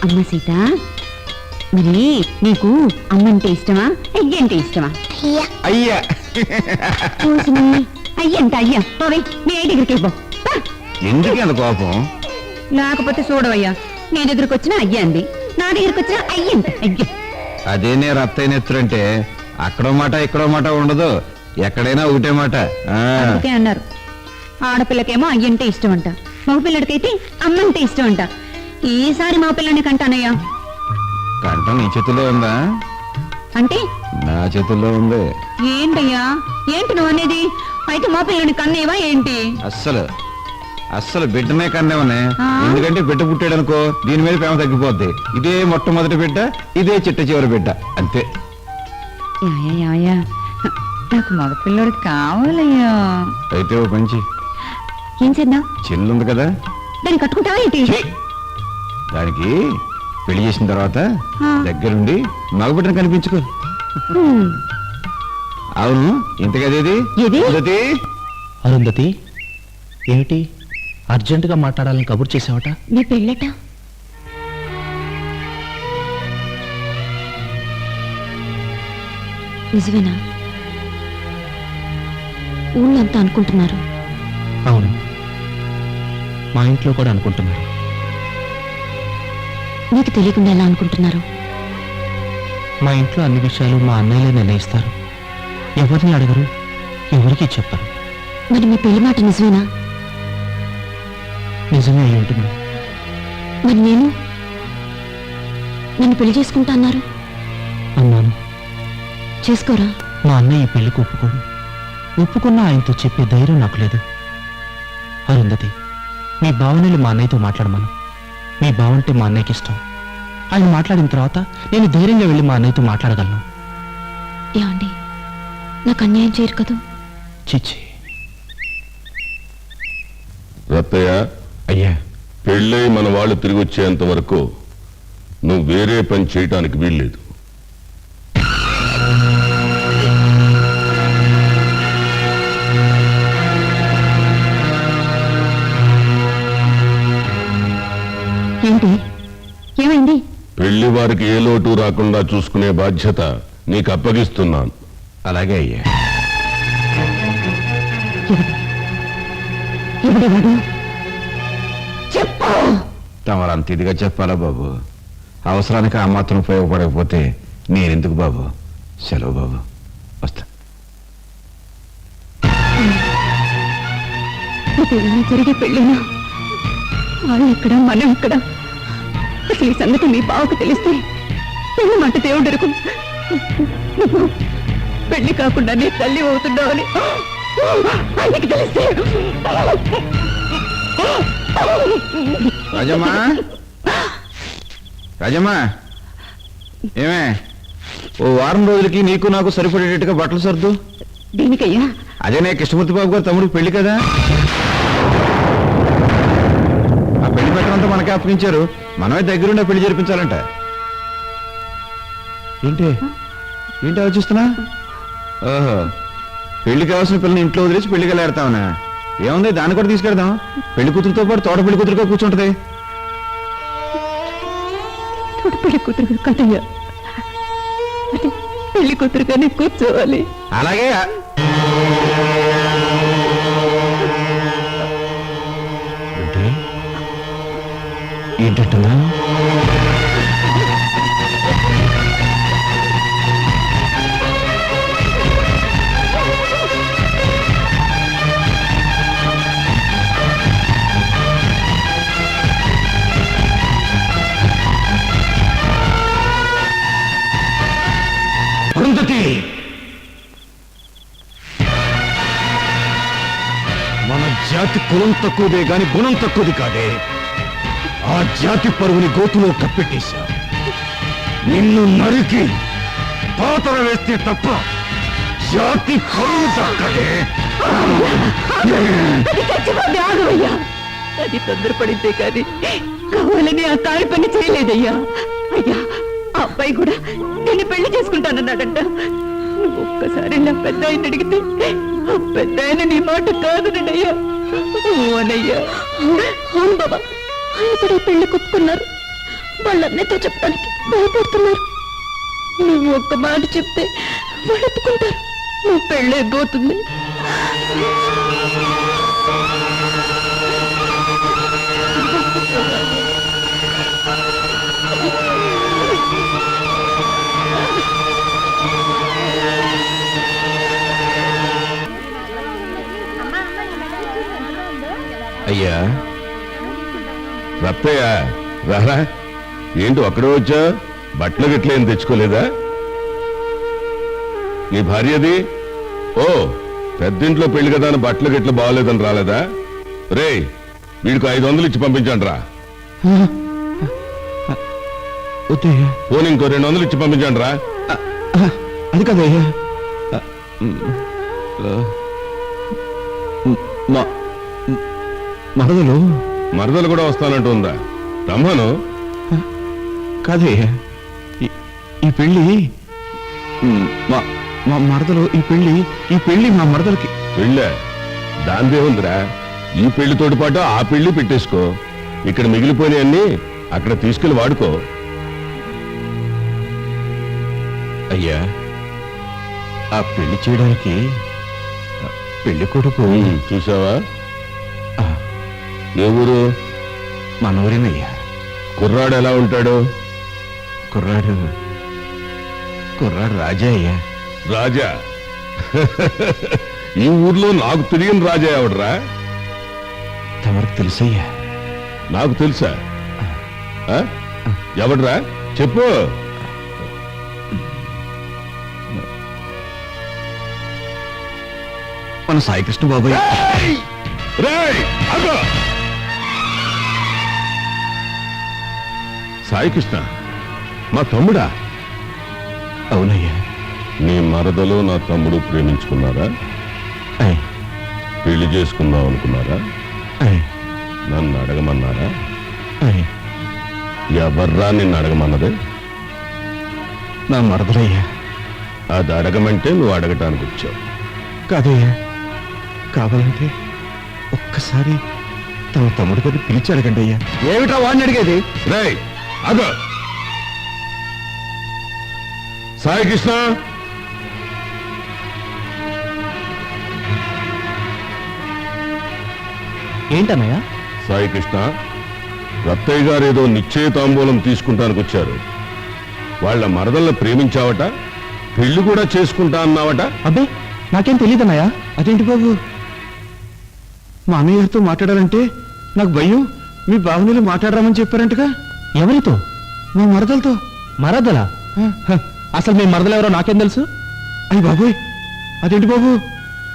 అమ్మ సీత, మరి నీకు అమ్మంటే ఇష్టమా అయ్యంటే ఇష్టమా? అయ్యా. అయ్యంట అయ్యా. పోవే నీ అయ్య దగ్గరికి వెళ్ళిపో. ఎందుకు అంత కోపం? లేకపోతే చూడవయ్యా, నీ దగ్గరికి వచ్చినా అయ్య అంది, నా దగ్గరికి వచ్చినా అయ్యంట అయ్య. అదే నేను రత్తైన ఎత్తురంటే అక్కడో మాట ఇక్కడో మాట ఉండదు, ఎక్కడైనా ఒకటే మాట. అందుకే అన్నారు, ఆడపిల్లకేమో అయ్యంటే ఇష్టం అంట, మగపిల్లడికైతే అమ్మంటే ఇష్టం అంట. ఈసారి మా పిల్లని కంటానయ్యా. కంట నీ చేతుల్లో ఉందా? అంటే నా చేతుల్లో ఉంది. ఏంటయ్యా, ఏంటి నువ్వు అనేది? అయితే మా పిల్లని కన్నేవా ఏంటి? అస్సలు బిడ్డనే కన్నేవనే. ఎందుకంటే బిడ్డ పుట్టాడనుకో దీని మీద ప్రేమ తగ్గిపోద్ది. ఇదే మొట్టమొదటి బిడ్డ, ఇదే చిట్ట చివరి బిడ్డ, అంతే. నాకు మగపిల్లడికి కావాలయ్యా. అయితే ఓ పంచి ఏం చేద్దాం? చెల్లుంది కదా, దాన్ని కట్టుకుంటావా ఏంటి? దానికి పెళ్లి చేసిన తర్వాత దగ్గరుండి మగబిడ్డను కనిపించుకో. అవును, ఇంతకదేది? అరుంధతి, ఏమిటి అర్జెంటుగా మాట్లాడాలని కబుర్ చేసావట? నీ పెళ్ళట? నిజమేనా? ఊళ్ళంతా అనుకుంటున్నారు. అవును, మా ఇంట్లో కూడా అనుకుంటున్నారు. నీకు తెలియకుండా ఎలా అనుకుంటున్నారు? మా ఇంట్లో అన్ని విషయాలు మా అన్నయ్యలే నిర్ణయిస్తారు. ఎవరిని అడగరు, ఎవరికీ చెప్పరు. మరి మీ పెళ్లి మాట నిజమేనా? నిజమే అయి ఉంటుంది. మరి నన్ను పెళ్లి చేసుకుంటా అన్నారు. అన్నాను. చేసుకోరా? మా అన్నయ్య ఈ పెళ్లికి ఒప్పుకోడు. ఒప్పుకున్నా ఆయనతో చెప్పే ధైర్యం నాకు లేదు. అరుంధతి, మీ భావనలు మా అన్నయ్యతో మాట్లాడమను. మీ బావంటే మా అన్నయ్యకి ఇష్టం. ఆయన మాట్లాడిన తర్వాత నేను ధైర్యంగా వెళ్ళి మా అన్నయ్యతో మాట్లాడగలను. ఏమండి, నాకు అన్యాయం చేయరు కదూ? చిచ్చి. రత్తయ్య, అయ్యా, పెళ్ళై మన వాళ్ళు తిరిగి వచ్చేంత వరకు నువ్వు వేరే పని చేయటానికి వీల్లేదు. ఏంటి, ఏమైంది? పెళ్లి వారికి ఏ లోటు రాకుండా చూసుకునే బాధ్యత నీకు అప్పగిస్తున్నాను. అలాగే అయ్యా. చెప్పు. తమరంత ఇదిగా చెప్పాలా బాబు? అవసరానికి ఆ మాత్రం ఉపయోగపడకపోతే నేనెందుకు బాబు? సెలవు బాబు, వస్తా. జరిగే పెళ్ళినా వాళ్ళు ఇక్కడ, మనం ఇక్కడ. అసలు ఈ సంగతి మీ బావకు తెలిస్తే పెళ్లి మాట దేవుడు ఎరుకు. పెళ్లి కాకుండా నీ తల్లి అవుతున్నావని ఆయనకి తెలిస్తే. రాజమ్మా, ఏమే ఓ వారం రోజులకి నీకు నాకు సరిపడేటట్టుగా బట్టలు సర్దు. దేనికయ్యా? అదేనే కృష్ణమూర్తి బాబు గారు తమ్ముడికి పెళ్లి కదా, ఆ పెళ్లి పెట్టడంతా మనకే అప్పగించారు. మనమే దగ్గరుండి పెళ్లి జరిపించాలంట. ఏంటి ఆలోచిస్తున్నా? ఓహో, పెళ్లి కావాల్సిన పిల్లని ఇంట్లో వదిలేసి పెళ్లికి వెళ్ళాడతావునా? ఏముంది, దాన్ని కూడా తీసుకెడదాం. పెళ్లి కూతురుతో పాటు తోట పెళ్లి కూతురుగా కూర్చుంటది. తోట పెళ్లి కూతురు కదయ్యా, పెళ్లి కూతురుగానే కూర్చోవాలి. అలాగే ఏంటంటున్నా? అరుంధతి, మన జాతి కులం తక్కువదే గాని గుణం తక్కువది కాదే. ఆ జాతి పరువుని గోతులో కప్పెట్టేశా. నిన్ను నరికి పాతర వేస్తే తప్ప జాతి పరువు దక్కదే. అది తొందరపడిందే కానీ కావాలని ఆ కాలి పని చేయలేదయ్యా. అయ్యా, ఆ అబ్బాయి కూడా నేను పెళ్లి చేసుకుంటానన్నాడంట. నువ్వు ఒక్కసారి నా పెద్ద ఆయన అడిగితే ఆ పెద్ద ఆయన నీ మాట కాదనయ్యా. ఓనయ్యా, అవును బాబా, ఆయన కూడా పెళ్లి కుప్పుకున్నారు. వాళ్ళన్నతో చెప్పడానికి భయపడుతున్నారు. నువ్వు ఒక్క మాట చెప్తే వాళ్ళు ఒప్పుకుంటారు. నువ్వు పెళ్ళైపోతుంది. అయ్యా రత్తయ్య రారా, ఏంటి అక్కడే వచ్చా? బట్టలు గిట్ల ఏం తెచ్చుకోలేదా? నీ భార్యది? ఓ, పెద్దింట్లో పెళ్లి కదా అని బట్టలు గిట్ల బాగోలేదని రాలేదా? రే, వీడికి 500 ఇచ్చి పంపించండి రా. వద్దయ్యా. పోనీ ఇంకో 200 ఇచ్చి పంపించండి రా. అది కదయ్యా, మరదలు మరదలు కూడా వస్తానంటుందా? రమ్మను. కాదయ్యా, ఈ పెళ్లి మా మరదలు, ఈ పెళ్లి మా మరదలకి. పెళ్ళే దాందే ఉందిరా. ఈ పెళ్లితోటి పాటు ఆ పెళ్లి పెట్టేసుకో. ఇక్కడ మిగిలిపోయినవన్నీ అక్కడ తీసుకెళ్లి వాడుకో. అయ్యా, ఆ పెళ్లి చేయడానికి పెళ్లి కొడుకు చూసావా? ఏ ఊరు? మన ఊరేనయ్యా. కుర్రాడు ఎలా ఉంటాడు? కుర్రాడు రాజా అయ్యా. రాజా? ఈ ఊర్లో నాకు తెలియని రాజా ఎవడరా? తమరికి తెలుసయ్యా. నాకు తెలుసా? ఎవడరా చెప్పు. మన సాయికృష్ణ బాబాయ్. సాయికృష్ణ మా తమ్ముడా? అవునయ్యా. నీ మరదలు నా తమ్ముడు ప్రేమించుకున్నారా? పెళ్లి చేసుకుందాం అనుకున్నారా? నన్ను అడగమన్నారా? ఎవర్రా నిన్ను అడగమన్నదే? నా మరదలయ్యా. అది అడగమంటే నువ్వు అడగటానికి వచ్చావు. కాదయ్యా, కావాలంటే ఒక్కసారి తమ తమ్ముడు గారిని పిలిచి అడగండి అయ్యా. ఏమిటా వాడిని అడిగేది? రేయ్ అగో సాయికృష్ణ, ఏంటన్నయ్యా? సాయికృష్ణ, రత్తయ్య గారు ఏదో నిశ్చయితాంబూలం తీసుకుంటానికి వచ్చారు. వాళ్ళ మరదల్ని ప్రేమించావట, పెళ్లి కూడా చేసుకుంటా అన్నావట. అబ్బే, నాకేం తెలియదన్నయ్యా. అదేంటి బాబు, మా అన్నయ్య గారితో మాట్లాడాలంటే నాకు భయం. మీ బావనీలు మాట్లాడరామని చెప్పారంటగా. ఎవరితో? మా మరదలతో. మరదలా? అసలు మీ మరదలు ఎవరో నాకేం తెలుసు? అయ్యి బాబోయ్, అదేంటి బాబు,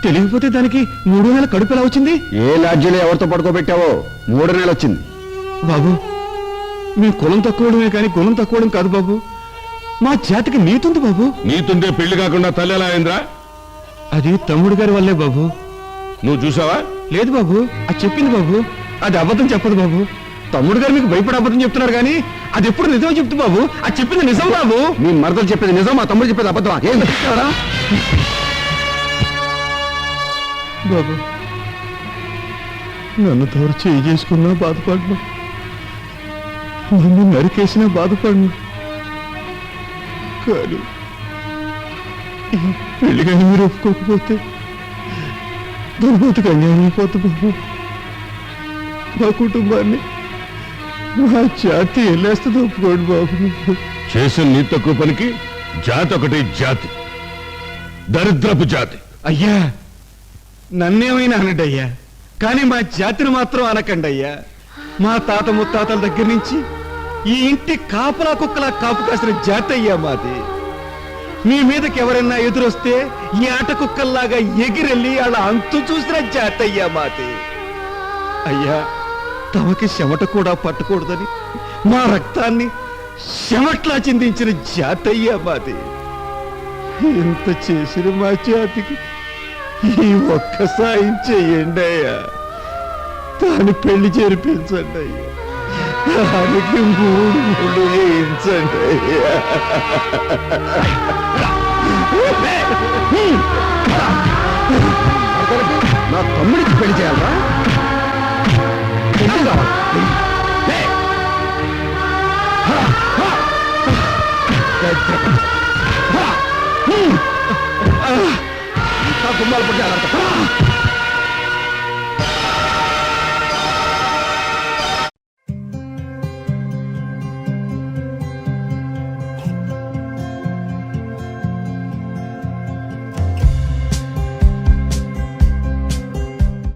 తెలియకపోతే దానికి 3 నెలల కడుపు ఎలా వచ్చింది? ఏ లాడ్జీలో ఎవరితో పడుకోబెట్టావో 3 నెలలు వచ్చింది. బాబు, మీ కులం తక్కువడమే కానీ గుణం తక్కువడం కాదు బాబు. మా జాతికి నీతుంది బాబు. నీతుంటే పెళ్లి కాకుండా తల్లి ఎలా అయిందిరా? అది తమ్ముడు గారి వల్లే బాబు. నువ్వు చూసావా? లేదు బాబు, అది చెప్పింది బాబు. అది అబద్ధం చెప్పదు బాబు. తమ్ముడు గారు మీకు భయపడి అబద్ధం చెప్తున్నారు కానీ అది ఎప్పుడు నిజం చెప్తు బాబు. అది చెప్పింది నిజం బాబు. మీ మరదలు చెప్పేది నిజం, మా తమ్ముడు చెప్పేది అబద్ధమా? ఏం చెప్తారా బాబు? నన్ను తవరు చేయి చేసుకున్నా బాధపడను, నన్ను నరికేసినా బాధపడను. కానీ ఈ పెళ్లి కానీ మీరు ఒప్పుకోకపోతే దుర్మతికి అన్యాయం అయిపోతుంది బాబు. మా కుటుంబాన్ని, మా జాతి వెళ్ళేస్తుంది. ఒప్పుకోండి బాబు. చేసిన నీ తక్కువ పనికి జాతి ఒకటి జాతి, దరిద్రపు జాతి. అయ్యా, నన్నేమైనా అనండి అయ్యా, కానీ మా జాతిని మాత్రం అనకండి అయ్యా. మా తాత ముత్తాతల దగ్గర నుంచి ఈ ఇంటి కాపలా కుక్కలా కాపు కాసిన జాతి అయ్యా మాది. మీ మీదకి ఎవరైనా ఎదురొస్తే ఈ ఆట కుక్కల్లాగా ఎగిరెళ్ళి అలా అంతు చూసిన జాతి అయ్యా మాది. అయ్యా, తమకి చెమట కూడా పట్టకూడదని మా రక్తాన్ని చెమట్లా చిందించిన జాతి అయ్యా మాది. ఇంత చేసిన మా జాతికి ఈ ఒక్క సాయం చెయ్యండి అయ్యా. దాని పెళ్లి చేర్పించండి అయ్యా. దానికి 3 ముళ్ళు వేయించండి అయ్యా. నా తమ్ముడికి పెళ్లి చేయాలరా? పెళ్లి కావాలి. గుమ్మాలు పట్టి